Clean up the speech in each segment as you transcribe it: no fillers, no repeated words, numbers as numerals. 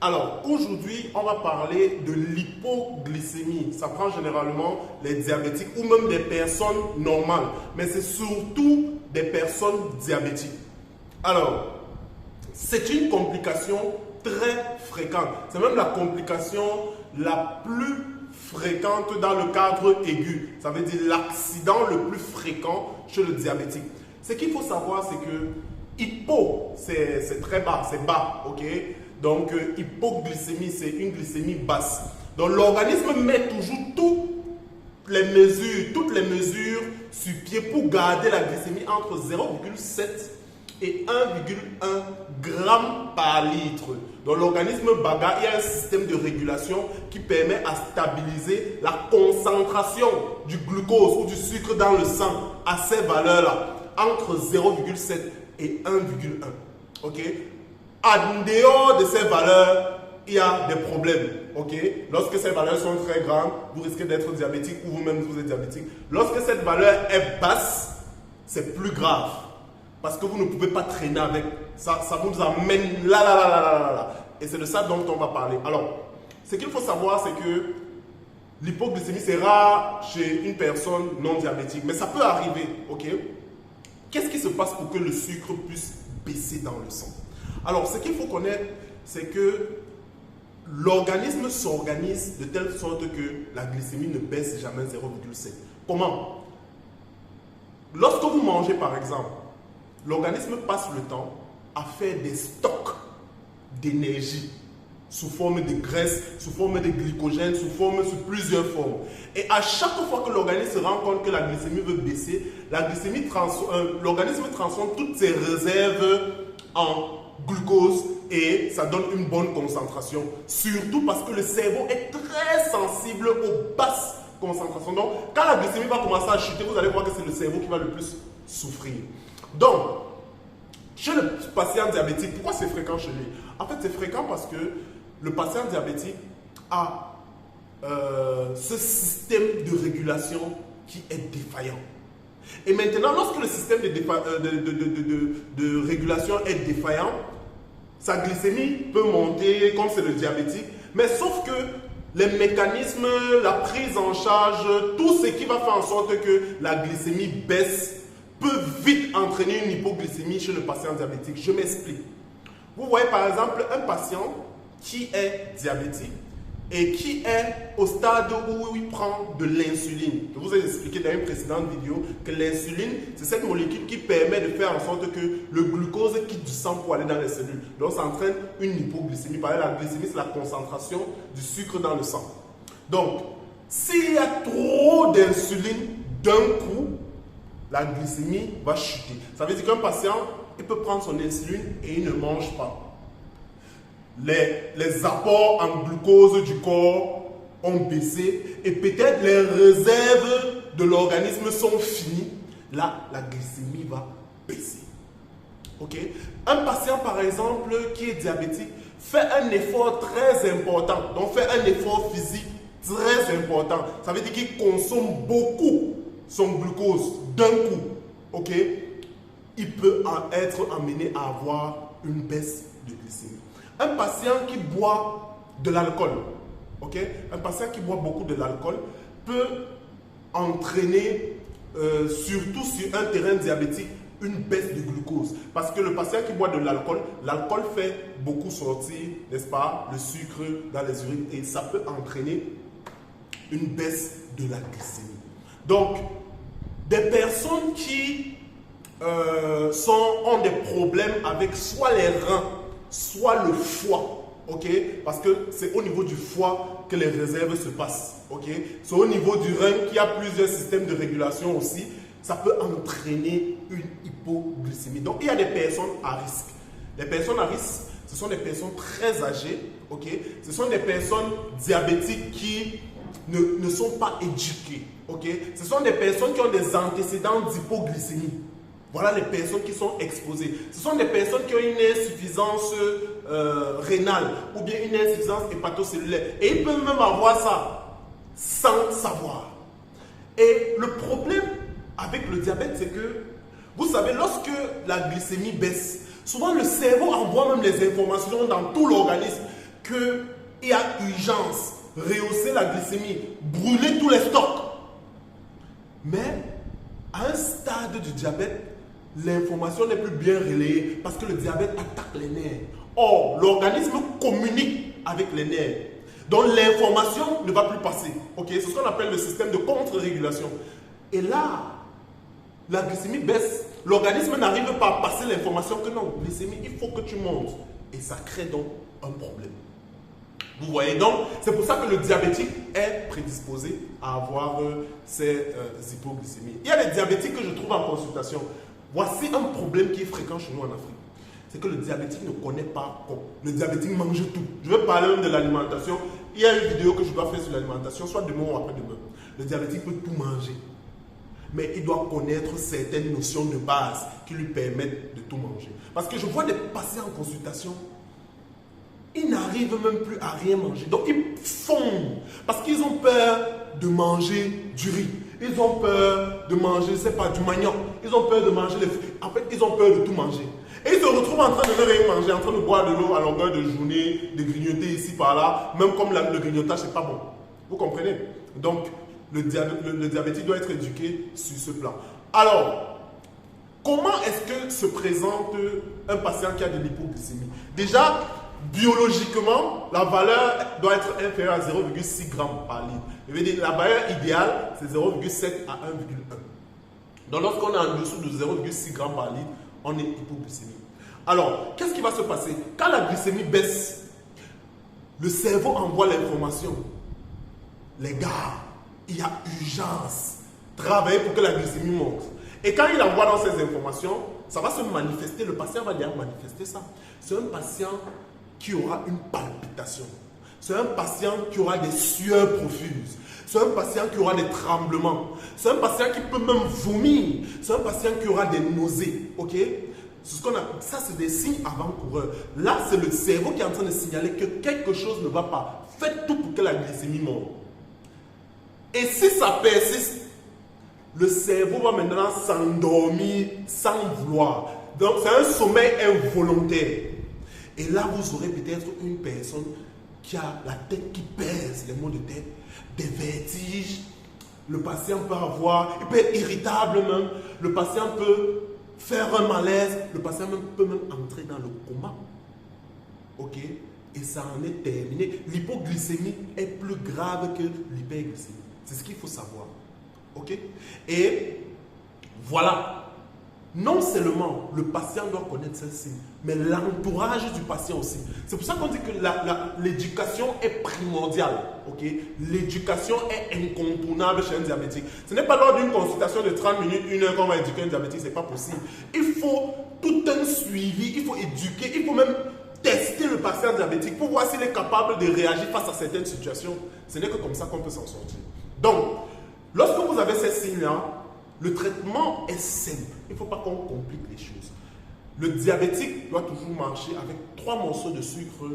Alors, aujourd'hui, on va parler de l'hypoglycémie. Ça prend généralement les diabétiques ou même des personnes normales. Mais c'est surtout des personnes diabétiques. Alors, c'est une complication très fréquente. C'est même la complication la plus fréquente dans le cadre aigu. Ça veut dire l'accident le plus fréquent chez le diabétique. Ce qu'il faut savoir, c'est que hypo, c'est très bas, c'est bas, ok? Donc, hypoglycémie, c'est une glycémie basse. Donc, l'organisme met toujours toutes les mesures sur pied pour garder la glycémie entre 0,7 et 1,1 g par litre. Donc, l'organisme bagarre, il y a un système de régulation qui permet à stabiliser la concentration du glucose ou du sucre dans le sang à ces valeurs-là, entre 0,7 et 1,1. Ok? En dehors de ces valeurs, il y a des problèmes. Ok? Lorsque ces valeurs sont très grandes, vous risquez d'être diabétique ou vous-même vous êtes diabétique. Lorsque cette valeur est basse, c'est plus grave. Parce que vous ne pouvez pas traîner avec. Ça vous amène là. Et c'est de ça dont on va parler. Alors, ce qu'il faut savoir, c'est que l'hypoglycémie, c'est rare chez une personne non diabétique. Mais ça peut arriver. Ok? Qu'est-ce qui se passe pour que le sucre puisse baisser dans le sang? Alors, ce qu'il faut connaître, c'est que l'organisme s'organise de telle sorte que la glycémie ne baisse jamais 0,7. Comment? Lorsque vous mangez, par exemple, l'organisme passe le temps à faire des stocks d'énergie sous forme de graisse, sous forme de glycogène, sous plusieurs formes. Et à chaque fois que l'organisme se rend compte que la glycémie veut baisser, l'organisme transforme toutes ses réserves en glucose et ça donne une bonne concentration. Surtout parce que le cerveau est très sensible aux basses concentrations. Donc, quand la glycémie va commencer à chuter, vous allez voir que c'est le cerveau qui va le plus souffrir. Donc, chez le patient diabétique, pourquoi c'est fréquent chez lui? En fait, c'est fréquent parce que le patient diabétique a ce système de régulation qui est défaillant. Et maintenant, lorsque le système de régulation est défaillant, sa glycémie peut monter comme c'est le diabétique, mais sauf que les mécanismes, la prise en charge, tout ce qui va faire en sorte que la glycémie baisse peut vite entraîner une hypoglycémie chez le patient diabétique. Je m'explique. Vous voyez par exemple un patient qui est diabétique et qui est au stade où il prend de l'insuline. Je vous ai expliqué dans une précédente vidéo que l'insuline, c'est cette molécule qui permet de faire en sorte que le glucose quitte du sang pour aller dans les cellules. Donc, ça entraîne une hypoglycémie. Par exemple, la glycémie, c'est la concentration du sucre dans le sang. Donc, s'il y a trop d'insuline d'un coup, la glycémie va chuter. Ça veut dire qu'un patient, il peut prendre son insuline et il ne mange pas. Les apports en glucose du corps ont baissé et peut-être les réserves de l'organisme sont finies. Là, la glycémie va baisser. Ok? Un patient, par exemple, qui est diabétique, fait un effort très important. Donc, fait un effort physique très important. Ça veut dire qu'il consomme beaucoup son glucose d'un coup. Ok? Il peut être amené à avoir une baisse de glycémie. Un patient qui boit de l'alcool, ok? Un patient qui boit beaucoup de l'alcool peut entraîner, surtout sur un terrain diabétique, une baisse de glucose. Parce que le patient qui boit de l'alcool, l'alcool fait beaucoup sortir, n'est-ce pas, le sucre dans les urines et ça peut entraîner une baisse de la glycémie. Donc, des personnes qui ont des problèmes avec soit les reins, soit le foie, ok? Parce que c'est au niveau du foie que les réserves se passent, ok? C'est au niveau du rein qu'il y a plusieurs systèmes de régulation aussi. Ça peut entraîner une hypoglycémie. Donc, il y a des personnes à risque. Les personnes à risque, ce sont des personnes très âgées, ok? Ce sont des personnes diabétiques qui ne sont pas éduquées, ok? Ce sont des personnes qui ont des antécédents d'hypoglycémie. Voilà les personnes qui sont exposées. Ce sont des personnes qui ont une insuffisance rénale ou bien une insuffisance hépatocellulaire. Et ils peuvent même avoir ça sans savoir. Et le problème avec le diabète, c'est que, vous savez, lorsque la glycémie baisse, souvent le cerveau envoie même les informations dans tout l'organisme que qu'il y a urgence, rehausser la glycémie, brûler tous les stocks. Mais à un stade du diabète, l'information n'est plus bien relayée parce que le diabète attaque les nerfs. Or, l'organisme communique avec les nerfs. Donc l'information ne va plus passer. Okay? C'est ce qu'on appelle le système de contre-régulation. Et là, la glycémie baisse. L'organisme n'arrive pas à passer l'information que non, glycémie, il faut que tu montes. Et ça crée donc un problème. Vous voyez donc, c'est pour ça que le diabétique est prédisposé à avoir ces hypoglycémies. Il y a des diabétiques que je trouve en consultation. Voici un problème qui est fréquent chez nous en Afrique. C'est que le diabétique ne connaît pas quoi. Le diabétique mange tout. Je vais parler de l'alimentation. Il y a une vidéo que je dois faire sur l'alimentation, soit demain ou après-demain. Le diabétique peut tout manger. Mais il doit connaître certaines notions de base qui lui permettent de tout manger. Parce que je vois des patients en consultation, ils n'arrivent même plus à rien manger. Donc ils fondent parce qu'ils ont peur de manger du riz. Ils ont peur de manger, je ne sais pas, du manioc. Ils ont peur de manger les fruits. En fait, ils ont peur de tout manger. Et ils se retrouvent en train de ne rien manger, en train de boire de l'eau à longueur de journée, de grignoter ici, par là. Même comme le grignotage, ce n'est pas bon. Vous comprenez? Donc, le diabétique doit être éduqué sur ce plan. Alors, comment est-ce que se présente un patient qui a de l'hypoglycémie? Déjà, biologiquement, la valeur doit être inférieure à 0,6 g par litre. Je veux dire, la valeur idéale, c'est 0,7 à 1,1. Donc, lorsqu'on est en dessous de 0,6 g par litre, on est hypoglycémique. Alors, qu'est-ce qui va se passer? Quand la glycémie baisse, le cerveau envoie l'information. Les gars, il y a urgence. Travaillez pour que la glycémie monte. Et quand il envoie dans ces informations, ça va se manifester. Le patient va déjà manifester ça. C'est un patient qui aura une palpitation. C'est un patient qui aura des sueurs profuses. C'est un patient qui aura des tremblements. C'est un patient qui peut même vomir. C'est un patient qui aura des nausées. Ok? Ça, c'est des signes avant-coureurs. Là, c'est le cerveau qui est en train de signaler que quelque chose ne va pas. Faites tout pour que la glycémie monte. Et si ça persiste, le cerveau va maintenant s'endormir sans vouloir. Donc, c'est un sommeil involontaire. Et là, vous aurez peut-être une personne qui a la tête qui pèse, les maux de tête, des vertiges. Le patient il peut être irritable même. Le patient peut faire un malaise. Le patient peut même entrer dans le coma. Ok? Et ça en est terminé. L'hypoglycémie est plus grave que l'hyperglycémie. C'est ce qu'il faut savoir. Ok? Et voilà. Non seulement le patient doit connaître ces signes, mais l'entourage du patient aussi. C'est pour ça qu'on dit que l'éducation est primordiale. Okay? L'éducation est incontournable chez un diabétique. Ce n'est pas lors d'une consultation de 30 minutes, 1 heure qu'on va éduquer un diabétique, ce n'est pas possible. Il faut tout un suivi, il faut éduquer, il faut même tester le patient diabétique pour voir s'il est capable de réagir face à certaines situations. Ce n'est que comme ça qu'on peut s'en sortir. Donc, lorsque vous avez ces signes-là, le traitement est simple. Il ne faut pas qu'on complique les choses. Le diabétique doit toujours marcher avec 3 morceaux de sucre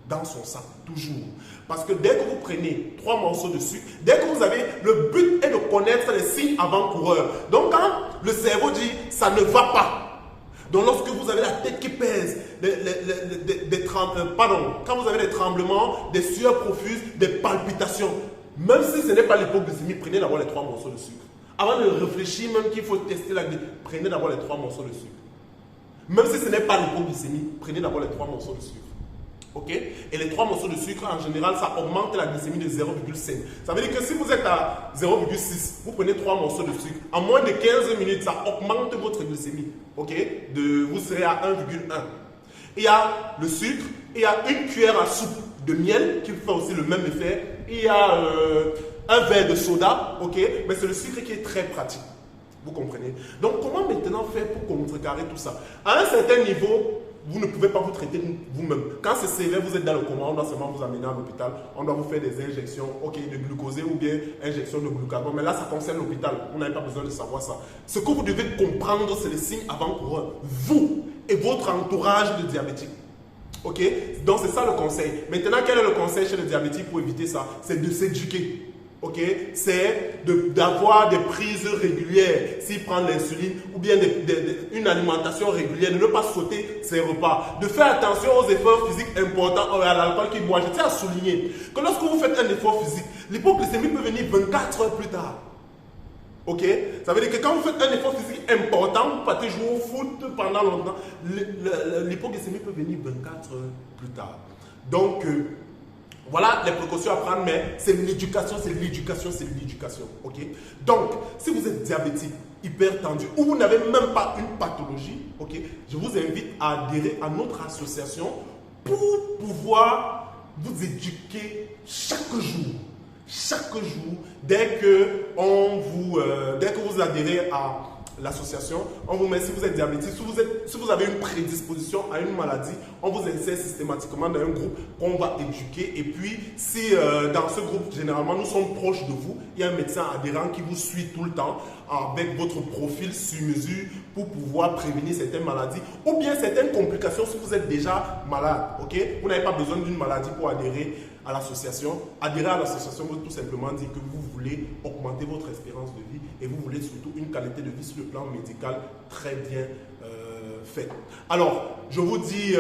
dans son sac, toujours. Parce que dès que vous prenez 3 morceaux de sucre, dès que vous avez, le but est de connaître les signes avant-coureurs. Donc quand le cerveau dit « ça ne va pas », donc lorsque vous avez la tête qui pèse, quand vous avez des tremblements, des sueurs profuses, des palpitations, même si ce n'est pas l'hypoglycémie, prenez d'abord les 3 morceaux de sucre. Avant de réfléchir même qu'il faut tester la glycémie, prenez d'abord les 3 morceaux de sucre. Même si ce n'est pas l'hypoglycémie, prenez d'abord les 3 morceaux de sucre. Ok? Et les 3 morceaux de sucre, en général, ça augmente la glycémie de 0,5. Ça veut dire que si vous êtes à 0,6, vous prenez 3 morceaux de sucre. En moins de 15 minutes, ça augmente votre glycémie. Ok? Vous serez à 1,1. Il y a le sucre, il y a une cuillère à soupe de miel qui fait aussi le même effet. Il y a un verre de soda, ok? Mais c'est le sucre qui est très pratique. Vous comprenez? Donc, comment maintenant faire pour contrecarrer tout ça? À un certain niveau, vous ne pouvez pas vous traiter vous-même. Quand c'est sévère, vous êtes dans le coma, on doit seulement vous amener à l'hôpital. On doit vous faire des injections, ok, de glucosé ou bien injection de glucagon. Mais là, ça concerne l'hôpital. Vous n'avez pas besoin de savoir ça. Ce que vous devez comprendre, c'est les signes avant-coureurs. Vous et votre entourage de diabétiques. Ok? Donc, c'est ça le conseil. Maintenant, quel est le conseil chez le diabétique pour éviter ça? C'est de s'éduquer. ok, c'est d'avoir des prises régulières, s'il prend l'insuline, ou bien une alimentation régulière, de ne pas sauter ses repas, de faire attention aux efforts physiques importants, à l'alcool qu'il boit. Je tiens à souligner que lorsque vous faites un effort physique, l'hypoglycémie peut venir 24 heures plus tard. Ok? Ça veut dire que quand vous faites un effort physique important, vous partez jouer au foot pendant longtemps, l'hypoglycémie peut venir 24 heures plus tard. Donc, voilà les précautions à prendre, mais c'est l'éducation, c'est l'éducation, c'est l'éducation. Ok? Donc, si vous êtes diabétique, hypertendu, ou vous n'avez même pas une pathologie, ok, je vous invite à adhérer à notre association pour pouvoir vous éduquer chaque jour. Chaque jour, dès que vous adhérez à l'association, on vous met, si vous êtes diabétique, si vous avez une prédisposition à une maladie, on vous insère systématiquement dans un groupe qu'on va éduquer. Et puis, si dans ce groupe, généralement, nous sommes proches de vous, il y a un médecin adhérent qui vous suit tout le temps avec votre profil sur mesure pour pouvoir prévenir certaines maladies ou bien certaines complications si vous êtes déjà malade. Ok? Vous n'avez pas besoin d'une maladie pour adhérer à l'association. Adhérer à l'association veut tout simplement dire que vous voulez augmenter votre espérance de vie et vous voulez surtout une qualité de vie sur le plan médical très bien faite. Alors, je vous dis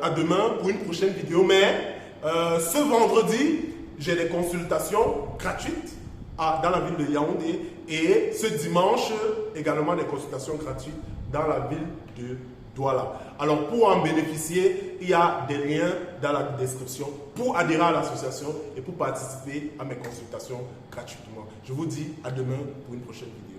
à demain pour une prochaine vidéo, mais ce vendredi, j'ai des consultations gratuites dans la ville de Yaoundé et ce dimanche, également des consultations gratuites dans la ville de Douala. Alors, pour en bénéficier, il y a des liens dans la description pour adhérer à l'association et pour participer à mes consultations gratuitement. Je vous dis à demain pour une prochaine vidéo.